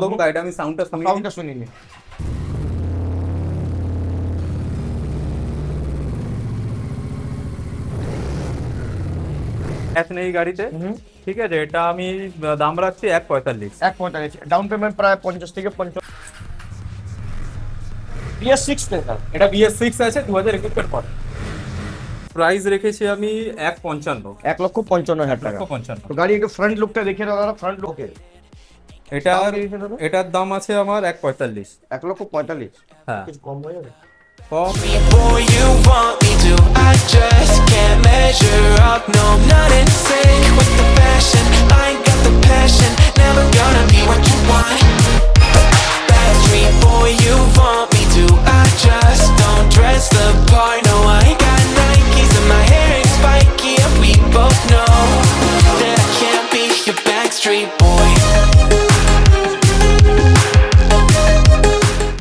দেবো গাড়িটা আমি সাউন্ডটা শুনিনি। ক্যাশ নেই গাড়িতে, ঠিক আছে। এটা আমি দাম রাখছি 1.45। 1.45 ডাউন পেমেন্ট প্রায় 50 থেকে 50। BS6 এটা BS6 আছে 2021 এর পর। প্রাইস রেখেছি আমি 1.55। 1,55,000 টাকা। 1.55। তো গাড়ি একটু ফ্রন্ট লুকটা দেখিয়ে দাও দাদা, ফ্রন্ট লুক। এটার দাম আছে আমার 1.45। 1,45,000। হ্যাঁ, কিছু কম হয়ে যাবে? কম। Before you want me to, I just can't measure up. No, I'm not in sync with the fashion. I ain't got the passion. Never gonna be what you want. Backstreet boy, you want me to. I just don't dress the part. No, I ain't got Nikes and my hair ain't spiky, and we both know that I can't be your backstreet boy.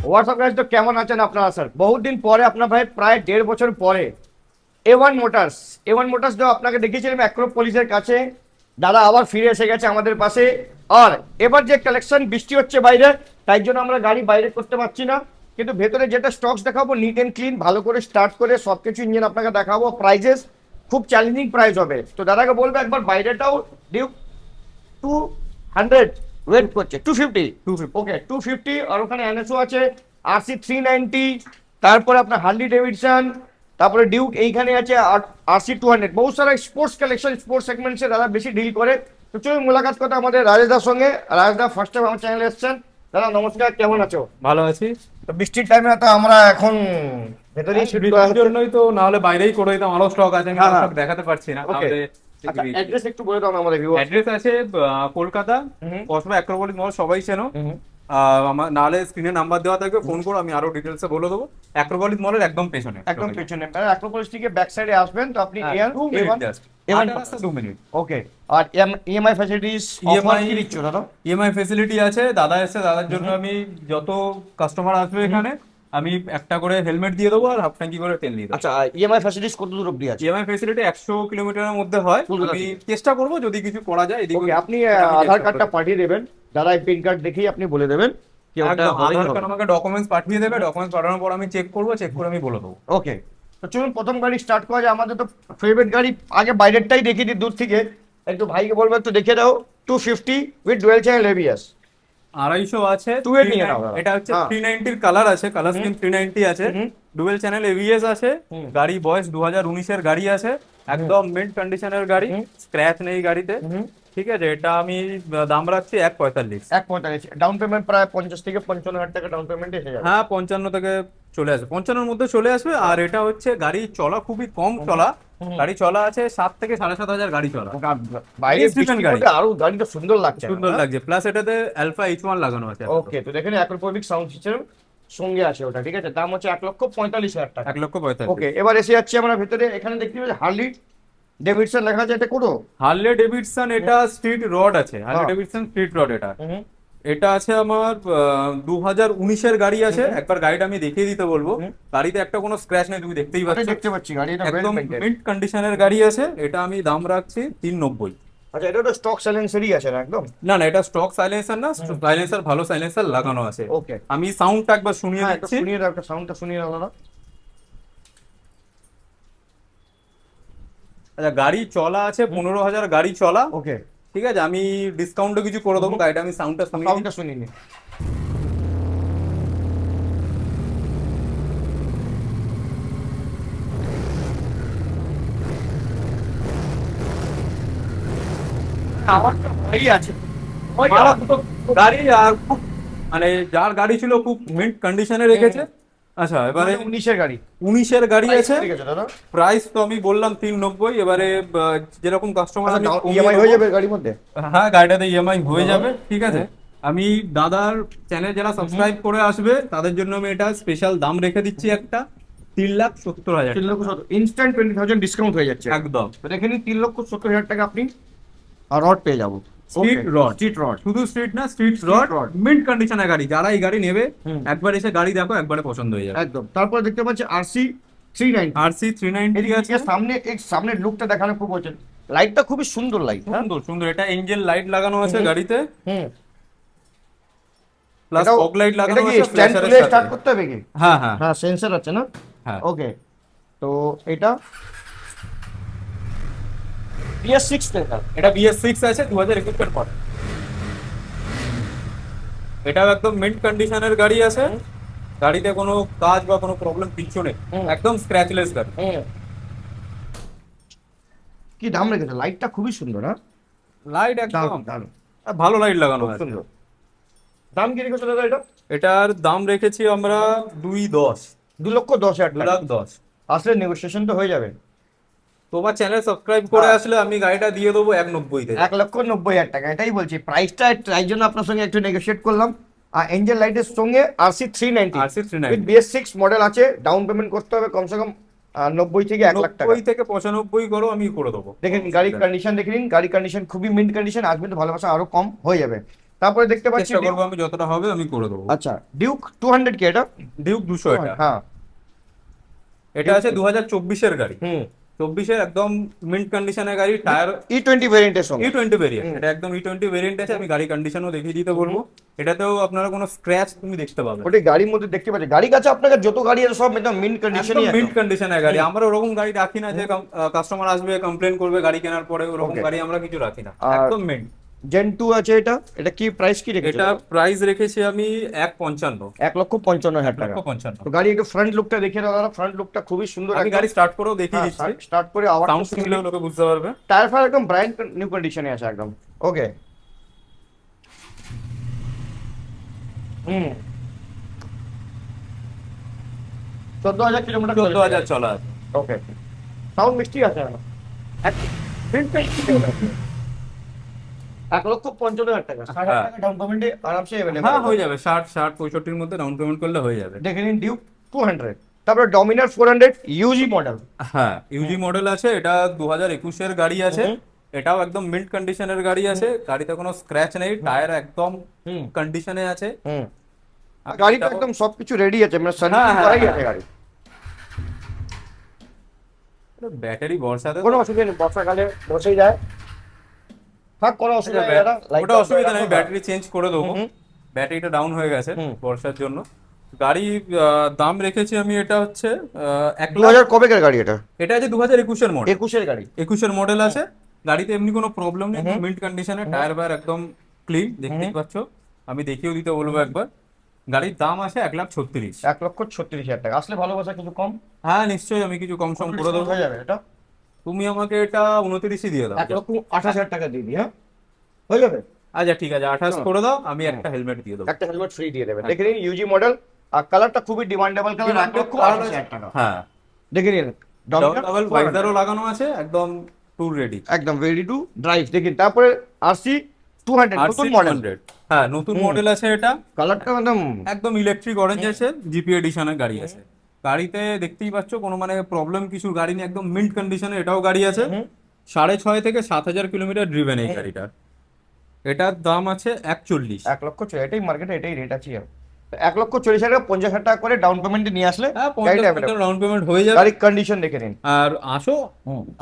WhatsApp guys, তো কেমন আছেন আপনারা sir? বহুদিন পরে আপনার ভাই প্রায় 1.5 বছর পরে A1 মোটরস जो আপনাকে দেখিয়েছিলাম অ্যাক্রোপলিসের কাছে, দাদা আবার ফিরে এসে গেছে আমাদের পাশে। আর এবার যে কালেকশন, বৃষ্টি হচ্ছে বাইরে, তাই জন্য আমরা গাড়ি বাইরে করতে পারছি না, কিন্তু ভেতরে যেটা স্টকস দেখাবো নিট অ্যান্ড ক্লিন, ভালো করে স্টার্ট করে সবকিছু ইঞ্জিন আপনাকে দেখাবো। প্রাইজেস খুব চ্যালেঞ্জিং প্রাইস হবে, তো দাদাকে বলবো একবার বাইরেটাও ডিউ 200 ওয়েট করছে, 250 ওকে 250। আর ওখানে এনএসও আছে, RC 390, তারপরে আপনার হার্লি ডেভিডসন, তারপরে ডিউক এইখানে আছে, RC 200। বহু সারা স্পোর্টস কালেকশন, স্পোর্টস সেগমেন্টসে দাদা বেশি ডিল করে। তো চলুন মুলাকাত কথা আমাদের রাজেশদার সঙ্গে। রাজেশদা ফার্স্ট টাইম আমার চ্যানেলে এসেছেন, দাদা নমস্কার, কেমন আছো? ভালো আছি। তো বৃষ্টির টাইমে তো আমরা এখন ভেতরেই শুট করা হচ্ছে। জন্যই তো, না হলে বাইরেই করে দিতাম। আরো স্টক আছে, আমি স্টক দেখাতে পারছি না। ওকে, আচ্ছা অ্যাড্রেস একটু বলে দাও না আমাদের ভিউয়ার। অ্যাড্রেস আছে কলকাতা, কসমো অ্যাক্রোপলিস মল, সবাই চেনো। আমার নাহলে স্ক্রিনে নাম্বার দেওয়া থাকবে, ফোন করো, আমি আরো ডিটেলসে বলে দেবো। অ্যাক্রোপলিস মলের একদম পেছনে, একদম পেছনে অ্যাক্রোপলিস থেকে ব্যাক সাইডে আসবেন, তো আপনি দু মিনিট। ওকে। আর ইএমআই ফ্যাসিলিটিস অফার কি দিচ্ছ দাদা? ইএমআই ফেসিলিটি আছে। দাদা এসে, দাদার জন্য আমি যত কাস্টমার আসবে এখানে আমি একটা করে হেলমেট দিয়ে দেবো আর হাফ ট্যাঙ্কি করে তেল দিয়ে দেবো। আচ্ছা, ইএমআই ফ্যাসিলিটিস কত দূর অবধি আছে? ইএমআই ফেসিলিটি 100 কিলোমিটারের মধ্যে হয়। আমি চেষ্টা করবো যদি কিছু করা যায়। ওকে, আপনি আধার কার্ডটা পাঠিয়ে দেবেন, দাদা পেন কার্ড দেখেই আপনি বলে দেবেন কি ওটা আধার কার্ড, আমাকে ডকুমেন্টস পাঠিয়ে দেবে। ডকুমেন্টস পাঠানোর পর আমি চেক করবো, চেক করে আমি বলে দেবো। ওকে, তো চলুন প্রথম গাড়ি স্টার্ট করা যায়। আমাদের তো ফেভারিট গাড়ি, আগে বাইরেরটাই দেখিয়ে দিই দূর থেকে। একটু ভাইকে বলবো একটু দেখে দাও। 250 উইথ ডুয়েল চ্যানেল ABS। 250 আছে, 280 নিয়ে নাও। এটা হচ্ছে 390 এর কালার আছে, কালার স্কিম 390 আছে, ডুয়েল চ্যানেল ABS আছে। গাড়ি বয়স 2019 এর গাড়ি আছে, একদম মিন্ট কন্ডিশনের গাড়ি, স্ক্র্যাচ নেই গাড়িতে, ঠিক আছে। এটা আমি দাম রাখছি 1.45। 1.45 ডাউন পেমেন্ট প্রায় 50 থেকে 55,000 টাকা ডাউন পেমেন্ট এসে যাবে। হ্যাঁ, 55 থেকে চলে আসবে, 55 মধ্যে চলে আসবে। আর এটা হচ্ছে গাড়ি চলা খুবই কম চলা, গাড়ি চলা আছে 7 থেকে 7,500 গাড়ি চলা। বাইরে আরো গাড়িটা সুন্দর লাগছে, সুন্দর লাগছে। প্লাস এটাতে আলফা H1 লাগানো আছে। ওকে, তো দেখেন অ্যাক্রোপলিক সাউন্ড সিস্টেম সঙ্গে আছে ওটা, ঠিক আছে। দাম হচ্ছে 1,45,000 টাকা। 1,45,000। ওকে, এবার এসে যাচ্ছি আমরা ভেতরে। এখানে দেখতে পাচ্ছি হার্লি ডেভিডসন লেখা আছে, এটা কোন? হার্লে ডেভিডসন, এটা স্ট্রিট রড আছে। হার্লে ডেভিডসন স্ট্রিট রড এটা। এটা আছে আমার 2019 এর গাড়ি আছে। একবার গাড়িটা আমি দেখিয়ে দিতে বলবো। গাড়িতে একটা কোনো স্ক্র্যাচ নেই, তুমি দেখতেই পাচ্ছ। দেখতে পাচ্ছি গাড়িটা একদম মিন্ট কন্ডিশনের গাড়ি আছে। এটা আমি দাম রাখছি 390। আচ্ছা, এটা তো স্টক সাইলেন্সারই আছে না একদম? না না, এটা স্টক সাইলেন্সার না, সাইলেন্সার ভালো সাইলেন্সার লাগানো আছে। ওকে, আমি সাউন্ডটা একবার শুনিয়ে দিচ্ছি। শুনিয়ে দাও, একটা সাউন্ডটা শুনিয়ে দাও দাদা। আচ্ছা, গাড়ি চলা আছে 15,000 গাড়ি চলা। ওকে, ঠিক আছে, আমি ডিসকাউন্টও কিছু করে দেবো। গাড়িটা আমি সাউন্ডটা শুনিয়ে নি। আমার তো ভাই আছে গাড়ি, আর খুব মানে যার গাড়ি ছিল খুব মিন্ট কন্ডিশনে রেখেছে। আচ্ছা, এবারে 19 গাড়ি, 19 এর গাড়ি আছে। ঠিক আছে দাদা। প্রাইস তো আমি বললাম 390। এবারে যেরকম কাস্টমার আমি ইএমআই হয়ে যাবে গাড়ির মধ্যে? হ্যাঁ, গাড়িটাতে ইএমআই হয়ে যাবে, ঠিক আছে। আমি দাদার চ্যানেল যারা সাবস্ক্রাইব করে আসবে তাদের জন্য আমি এটা স্পেশাল দাম রেখে দিচ্ছি, একটা 3,70,000। 3,70,000 ইনস্ট্যান্ট 20,000 ডিসকাউন্ট হয়ে যাচ্ছে একদম। তো দেখে নিন, 3,70,000 টাকা আপনি রড পেয়ে যাবো। স্ট্রিট রড, স্ট্রিট রড, শুধু স্ট্রিট না, স্ট্রিট রড মিন্ট কন্ডিশনের গাড়ি। যারা এই গাড়ি নেবে একবার এসে গাড়ি দেখো, একবারে পছন্দ হয়ে যাবে একদম। তারপরে দেখতে পাচ্ছি RC 390। RC 390 আছে। সামনের লুকটা দেখানো খুব হচ্ছে, লাইটটা খুবই সুন্দর লাইট, সুন্দর সুন্দর। এটা এঞ্জেল লাইট লাগানো আছে গাড়িতে। প্লাস ফগ লাইট লাগানো এটা কি আছে স্ট্যান্ড ফ্ল্যাশারের খুলে সাথে। স্টার্ট করতে হবে কি? হ্যাঁ হ্যাঁ হ্যাঁ, সেন্সর আছে না? হ্যাঁ। ওকে, তো এটা BS6 লেখা। এটা BS6 আছে 2021 এর পর। এটাও একদম মিন্ট কন্ডিশনের গাড়ি আছে, গাড়িতে কোনো কাজ বা কোনো প্রবলেম কিচ্ছু নেই, একদম স্ক্র্যাচলেস গাড়ি। কি দাম রেখেছে? লাইটটা খুবই সুন্দর, হ্যাঁ লাইট একদম দারুণ, দারুণ, ভালো লাইট লাগানো খুব আছে। সুন্দর। দাম কি রেখেছে দাদা এটা? এটার দাম রেখেছি আমরা 2,10,000 2,10,000 টাকা। 2,10,000। আসলে নেগোসিয়েশন তো হয়ে যাবে। তোমার চ্যানেল সাবস্ক্রাইব করে হ্যাঁ। আসলে আমি গাড়িটা দিয়ে দেবো 1,90,000 তে। 1,90,000 টাকা, এটাই বলছি প্রাইসটা, তাই জন্য আপনার সঙ্গে একটু নেগোশিয়েট করলাম। আর এঞ্জেল লাইটের সঙ্গে RC390 RC390 with BS6 model আছে। ডাউন পেমেন্ট করতে হবে কমসে কম 90 থেকে 1 লাখ টাকা। 90 থেকে 95 করো, আমি করে দেবো। দেখেন গাড়ির কন্ডিশন, দেখে নিন গাড়ির কন্ডিশন খুবই মিন্ট কন্ডিশন। আসবেন তো ভালোবাসা আরো কম হয়ে যাবে। তারপরে দেখতে পাচ্ছি চেষ্টা করবো আমি যতটা হবে আমি করে দেবো। আচ্ছা, ডিউক 200 কি এটা? ডিউক 200 এটা। হ্যাঁ, এটা আছে 2024 এর গাড়ি, হুম, 24 একদম মিন্ট কন্ডিশনের গাড়ি, টায়ার E20 ভেরিয়েন্টের সঙ্গে। E20 ভেরিয়েন্ট, এটা একদম E20 ভেরিয়েন্ট আছে। আমি গাড়ি কন্ডিশনও দেখিয়ে দিতে বলবো। এটাতেও আপনারা কোনো স্ক্র্যাচ তুমি দেখতে পাবে না। ওটা গাড়ির মধ্যে দেখতে পাচ্ছি। গাড়ি কাছে আপনাকে যত গাড়ি আছে সব একদম মিন্ট কন্ডিশনই একদম আছে। মিন্ট কন্ডিশনের গাড়ি। আমরা ওরকম গাড়ি রাখি না যে কাস্টমার আসবে কমপ্লেন করবে গাড়ি কেনার পরে, ওরকম Okay. গাড়ি আমরা কিছু রাখি না, আর একদম মিন্ট। জেন 2 আছে এটা, এটা কি প্রাইস কি রেখেছে? এটা প্রাইস রেখেছি আমি 1,55,000 1,55,000 টাকা। 1,55,000। তো গাড়ি একটু ফ্রন্ট লুকটা দেখে দাও দাদা, ফ্রন্ট লুকটা খুবই সুন্দর। আমি গাড়ি স্টার্ট করেও দেখিয়ে দিচ্ছি, স্টার্ট করে আওয়াজ সাউন্ড শুনলেও লোকে বুঝতে পারবে। টায়ার ফায়ার একদম ব্র্যান্ড নিউ কন্ডিশনে আছে একদম। ওকে, হুম, 14,000 কিলোমিটার। 14,000 চলা আছে। ওকে, সাউন্ড মিষ্টি আছে না? 1,55,000 টাকা, 60,000 টাকা ডাউন পেমেন্টে আরামসে হ্যাঁ হয়ে যাবে, 60-65 মধ্যে ডাউন পেমেন্ট করলে হয়ে যাবে। দেখে নিন ডিউক 200। তারপরে ডমিনার 400 ইউজি মডেল। হ্যাঁ ইউজি মডেল আছে, এটা 2021 এর গাড়ি আছে। এটাও একদম মিন্ট কন্ডিশনের গাড়ি আছে, গাড়িতে কোনো স্ক্র্যাচ নেই, টায়ার একদম কন্ডিশনে আছে। গাড়িটা একদম সবকিছু রেডি আছে, মানে সার্ভিস হ্যাঁ, হ্যাঁ, করাই হ্যাঁ। আছে গাড়ি। ব্যাটারি বর্ষাতে কোনো অসুবিধা নেই, বর্ষাকালে বসেই যায়। থাক, কোনো অসুবিধা নেই দাদা। ওটা অসুবিধা নেই, ব্যাটারি চেঞ্জ করে দেবো। হুম। ব্যাটারিটা ডাউন হয়ে গেছে হুম। বর্ষার জন্য। গাড়ি দাম রেখেছি আমি, এটা হচ্ছে 1 লাখ। 2000 কবেকার গাড়ি এটা? এটা আছে 2021 মডেল, 21-এর গাড়ি। 21 মডেল আছে। গাড়িতে এমনি কোনো প্রবলেম নেই, মিন্ট কন্ডিশনে, টায়ার বায়ার একদম ক্লিন, দেখতেই পাচ্ছ। আমি দেখিয়েও দিতে বলবো একবার। গাড়ির দাম আছে 1,36,000। 1,36,000 টাকা। আসলে ভালোবাসা কিছু কম হ্যাঁ নিশ্চয়ই, আমি কিছু কম সম করে দেবো। হয়ে যাবে এটা। তুমি আমাকে এটা 29 দিয়ে দাও। 1,28,000 টাকা দিয়ে দিই, হ্যাঁ হয়ে যাবে। আচ্ছা ঠিক আছে, 28 করে দাও, আমি একটা হেলমেট দিয়ে দেবো। একটা হেলমেট ফ্রি দিয়ে দেবে। দেখে নিন ইউজি মডেল, আর কালারটা খুবই ডিমান্ডেবল কালার। 1,28,000 টাকা। হ্যাঁ দেখে নিন ডাবল ভাইজারও লাগানো আছে, একদম টুর রেডি, একদম রেডি টু ড্রাইভ। দেখুন তারপরে RC 200 নতুন মডেল। হ্যাঁ নতুন মডেল আছে এটা, কালারটা একদম একদম ইলেকট্রিক অরেঞ্জ আছে, জিপি এডিশনের গাড়ি আছে। গাড়িতে দেখতেই পাচ্ছ কোনো মানে প্রবলেম কিছু গাড়ি নেই, একদম মিন্ট কন্ডিশনে এটাও গাড়ি আছে। 6,500 থেকে 7,000 কিলোমিটার ড্রিভেন এই গাড়িটা। এটার দাম আছে 41। 1,40,000, এটাই মার্কেটে এটাই রেট আছে। 1,40,000 টাকা, 50,000 টাকা করে ডাউন পেমেন্টে নিয়ে আসলে হ্যাঁ গাড়িটা 50% ডাউন পেমেন্ট হয়ে যাবে। গাড়ির কন্ডিশন দেখে নিন। আর আসো,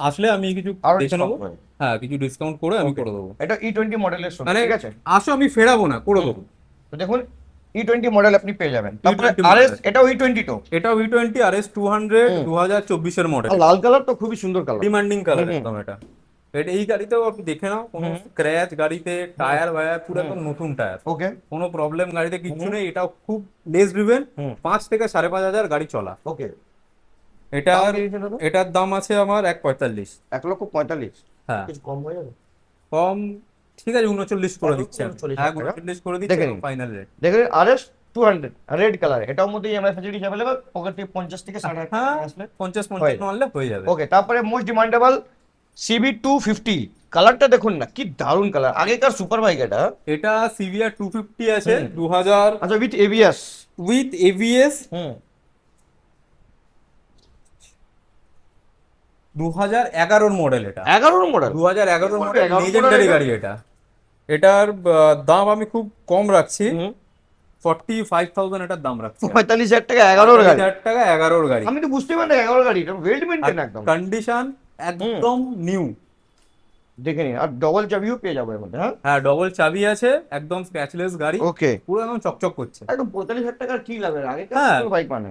আসলে আমি কিছু আরো দেখে নেবো। discount করে। হ্যাঁ কিছু ডিসকাউন্ট করে আমি করে দেবো। এটা E20 মডেলের সঙ্গে, মানে ঠিক আছে? আসো, আমি ফেরাবো না, করে দেবো। তো দেখুন E20 মডেল আপনি পেয়ে যাবেন। তারপরে E20 RS, model। এটাও E20 তো। এটাও E20 RS 200 2024 এর মডেল, আর লাল কালার তো খুবই সুন্দর কালার। ডিমান্ডিং কালার একদম। এটা এই গাড়িতেও আপনি দেখে নাও, কোনো স্ক্র্যাচ গাড়িতে, টায়ার বায়ার পুরো একদম নতুন টায়ার, ওকে, কোনো প্রবলেম গাড়িতে কিচ্ছু নেই। এটাও খুব লেস ড্রিভেন, 5 থেকে 5,500 গাড়ি চলা। ওকে। এটার দাম আছে আমার 1,45,000। 1,45,000। হ্যাঁ কিছু কম হয়ে যাবে? কম, ঠিক আছে 39 করে দিচ্ছি আমি। 39,000 হ্যাঁ টাকা। 39 করে দেখে দিচ্ছি, নিন। Final rate. দেখুন RS 200 রেড কালার, এটার মধ্যে EMI ফ্যাসিলিটি अवेलेबल। পকেট থেকে 50 থেকে 60,000 টাকা হ্যাঁ নিয়ে আসলে 50-55 আনলে হয়ে যাবে। ওকে। তারপরে মোস্ট ডিমান্ডেবল CB 250, কালারটা দেখুন না, কি দারুন কালার। আগেকার সুপার বাইক এটা। এটা CBR 250 আছে 2000 আচ্ছা, with ABS। With ABS, 2011 model. এটা 11 মডেল। 2011 মডেল, 11 লেজেন্ডারি model গাড়ি এটা। এটার দাম আমি খুব কম রাখছি, 45,000 এটার দাম রাখছি। 45,000 টাকা 11 গাড়ি। 45,000 টাকা 11 গাড়ি। আমি তো বুঝতে পারি না 11 গাড়ি, এটা ওয়েল মেইনটেইন একদম। কন্ডিশন একদম নিউ। দেখে নিন, আর ডবল চাবিও পেয়ে যাবো এর মধ্যে। হ্যাঁ, হ্যাঁ ডবল চাবি আছে, একদম স্ক্র্যাচলেস গাড়ি, ওকে, পুরো একদম চকচক করছে। একদম 45,000 টাকার কি লাগবে আগে হ্যাঁ। বাইক মানে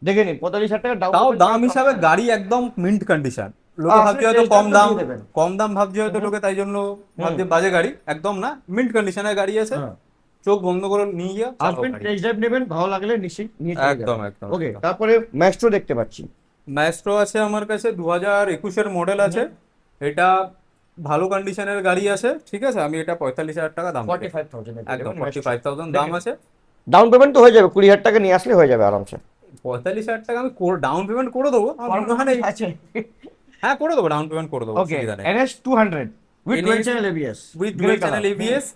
দেখে নিন, 45,000 টাকা তাও দাম হিসাবে গাড়ি একদম মিন্ট কন্ডিশন। লোকে ভাবছে হয়তো কম দাম, কম দাম ভাবছে হয়তো লোকে, তাই জন্য ভাবছে বাজে গাড়ি, একদম না, মিন্ট কন্ডিশনের গাড়ি আছে, চোখ বন্ধ করে নিয়ে গিয়ে আসবেন, টেস্ট ড্রাইভ নেবেন, ভালো লাগলে নিশ্চয়ই নিয়ে চলে যাবেন। একদম একদম। ওকে, তারপরে ম্যাস্ট্রো দেখতে পাচ্ছি। ম্যাস্ট্রো আছে আমার কাছে, 2021-এর মডেল আছে, এটা ভালো কন্ডিশনের গাড়ি আছে, ঠিক আছে। আমি এটা 45,000 টাকা দাম, 45,000 একদম 45,000 দাম আছে। ডাউন পেমেন্ট তো হয়ে যাবে, 20,000 টাকা নিয়ে আসলে হয়ে যাবে আরামসে। 45,000 টাকা আমি ডাউন পেমেন্ট করে দেবো, আমার মনে হয় না- আছে। হ্যাঁ করে দেবো, ডাউন পেমেন্ট করে দেবো, ওকে, অসুবিধা নেই। NS 200 with dual NS channel ABS, with dual channel ABS,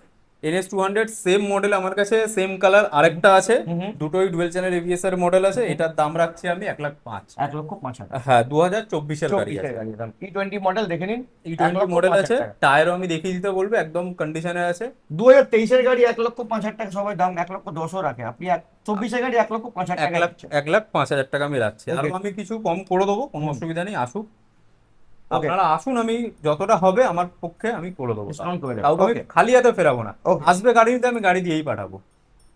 NS 200 same model আমার কাছে, সেম কালার আরেকটা আছে, দুটোই ডুয়াল চ্যানেল ABS এর মডেল আছে। এটার দাম রাখছি আমি 1,05,000। 1,05,000 হ্যাঁ 2024-এর গাড়ি আছে, গাড়ি দাম। E20 মডেল দেখে নিন, E20 মডেল আছে, টায়ারও আমি দেখিয়ে দিতে বলবো, একদম কন্ডিশনে আছে। 2023 এর গাড়ি 1,05,000 টাকা, সবাই দাম 1,10,000 রাখে, আপনি 24 এর গাড়ি 1,05,000 টাকা দিচ্ছেন। 1,05,000 টাকা আমি রাখছি, আর Okay. আমি কিছু কম করে দেবো, কোনো অসুবিধা নেই, আসুক Okay. আপনারা, আসুন, আমি যতটা হবে আমার পক্ষে আমি করে দেবো, Discount করে দেবেন। কাউকে আমি Okay. খালি হাতে ফেরাবো না, Okay. আসবে গাড়ি নিতে আমি গাড়ি দিয়েই পাঠাবো।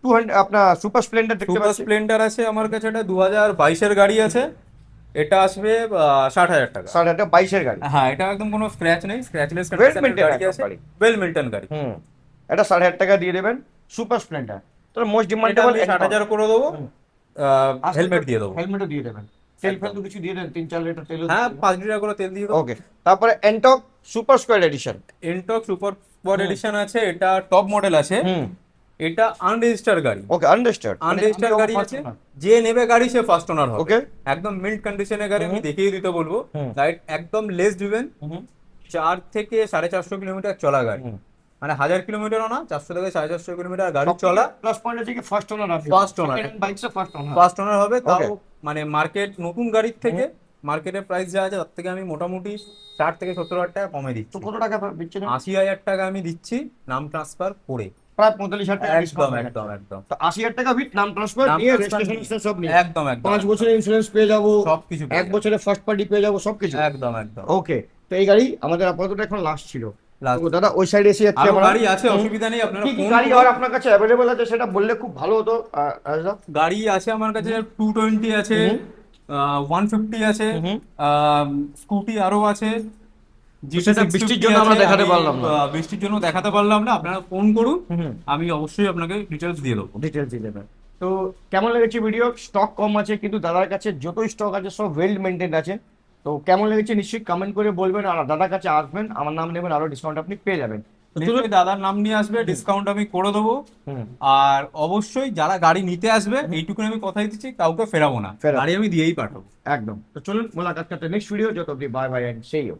200 আপনার সুপার স্প্লেন্ডার দেখতে সুপার পাচ্ছি। স্প্লেন্ডার আছে আমার কাছে, এটা 2022-এর গাড়ি আছে, এটা আসবে 60,000 টাকা। স্যার, এটা 22 এর গাড়ি। হ্যাঁ এটা একদম কোনো স্ক্র্যাচ নেই, স্ক্র্যাচলেস Well কন্ডিশনের maintained গাড়ি আছে, গাড়ি। ওয়েল মেইনটেইন গাড়ি। এটা 5,500 টাকা দিয়ে দেবেন, সুপার স্প্লেন্ডার। তো মোস্ট এটা ডিমান্ডেবল আমি 60,000 করে দেবো, হেলমেট দিয়ে দেবো। হেলমেটও দিয়ে দেবেন, তেল ফেল তো কিছু দিয়ে দেন, 3-4 লিটার তেল। হ্যাঁ 5 লিটার করে তেল দিয়ে দেবো। ওকে, তারপরে এনটক সুপার স্কোয়ার এডিশন। এনটক সুপার স্পোর্ট এডিশন আছে, এটা টপ মডেল আছে, এটা আনরেজিস্টার্ড গাড়ি, ওকে, আন্ডারস্ট্যান্ড। আনরেজিস্টার্ড গাড়ি আছে, যে নেবে গাড়ি সে ফার্স্ট ওনার হবে। ওকে, একদম মিন্ট কন্ডিশনের গাড়ি, আমি দেখিয়ে দিতে বলবো, গাড়ি একদম লেস ড্রিভেন, 4 থেকে 450 কিলোমিটার চলা গাড়ি, মানে 1000 কিলোমিটারও না, 400 থেকে 450 কিলোমিটার গাড়ি চলা, প্লাস পয়েন্ট আছে কি ফার্স্ট ওনার আছে, First owner। বাইকসে ফার্স্ট ওনার। ফার্স্ট ওনার হবে, তাও Okay. মানে মার্কেট নতুন গাড়ির থেকে মার্কেটের প্রাইস যা আছে তার থেকে আমি মোটামুটি 60 থেকে 70,000 টাকা কমে তো দিচ্ছি। কত টাকা দিচ্ছেন? 80,000 টাকা আমি দিচ্ছি নাম ট্রান্সফার করে, প্রায় 45,000 টাকা একদম ডিসকাউন্ট। একদম একদম তো 80,000 টাকা উইথ নাম ট্রান্সফার নাম নিয়ে transfer রেজিস্ট্রেশন সব নিয়ে একদম একদম 5 বছরের ইন্স্যুরেন্স পেয়ে যাবো, সবকিছু পেয়ে 1 বছরের ফার্স্ট পার্টি পেয়ে যাবো, সবকিছু। একদম একদম। ওকে, তো এই গাড়ি আমাদের আপাতত এখন লাস্ট ছিল। Last। তো দাদা ওই সাইডে এসে যাচ্ছে আরো আমরা। গাড়ি আছে, অসুবিধা নেই, আপনারা কি কি ফোন গাড়ি করুন। আর আপনার কাছে অ্যাভেলেবল আছে সেটা বললে খুব ভালো হতো রাজদা। গাড়ি আছে আমার কাছে 220 আছে, 150 আছে, স্কুটি আরো আছে। সেটা বৃষ্টির জন্য আমরা দেখাতে পারলাম না। বৃষ্টির জন্য দেখাতে পারলাম না, আপনারা ফোন করুন, আমি অবশ্যই আপনাকে ডিটেলস দিয়ে দেবো। ডিটেলস দিয়ে দেবেন। তো কেমন লেগেছে ভিডিও? স্টক কম আছে কিন্তু দাদার কাছে যত স্টক আছে সব ওয়েল মেনটেন আছে। তো কেমন লেগেছে নিশ্চয়ই কমেন্ট করে বলবেন, আর দাদার কাছে আসবেন, আমার নাম নেবেন, আরো ডিসকাউন্ট আপনি পেয়ে যাবেন। তো চলুন। নিশ্চয়ই দাদার নাম নিয়ে আসবে, ডিসকাউন্ট আমি করে দেবো। আর অবশ্যই যারা গাড়ি নিতে আসবে, এইটুকু আমি কথাই দিচ্ছি, কাউকে ফেরাবো না, ফেরাবো। গাড়ি আমি দিয়েই পাঠাবো। একদম। তো চলুন মোলাকাত করতে নেক্সট ভিডিও, যত অব্দি bye bye and see you.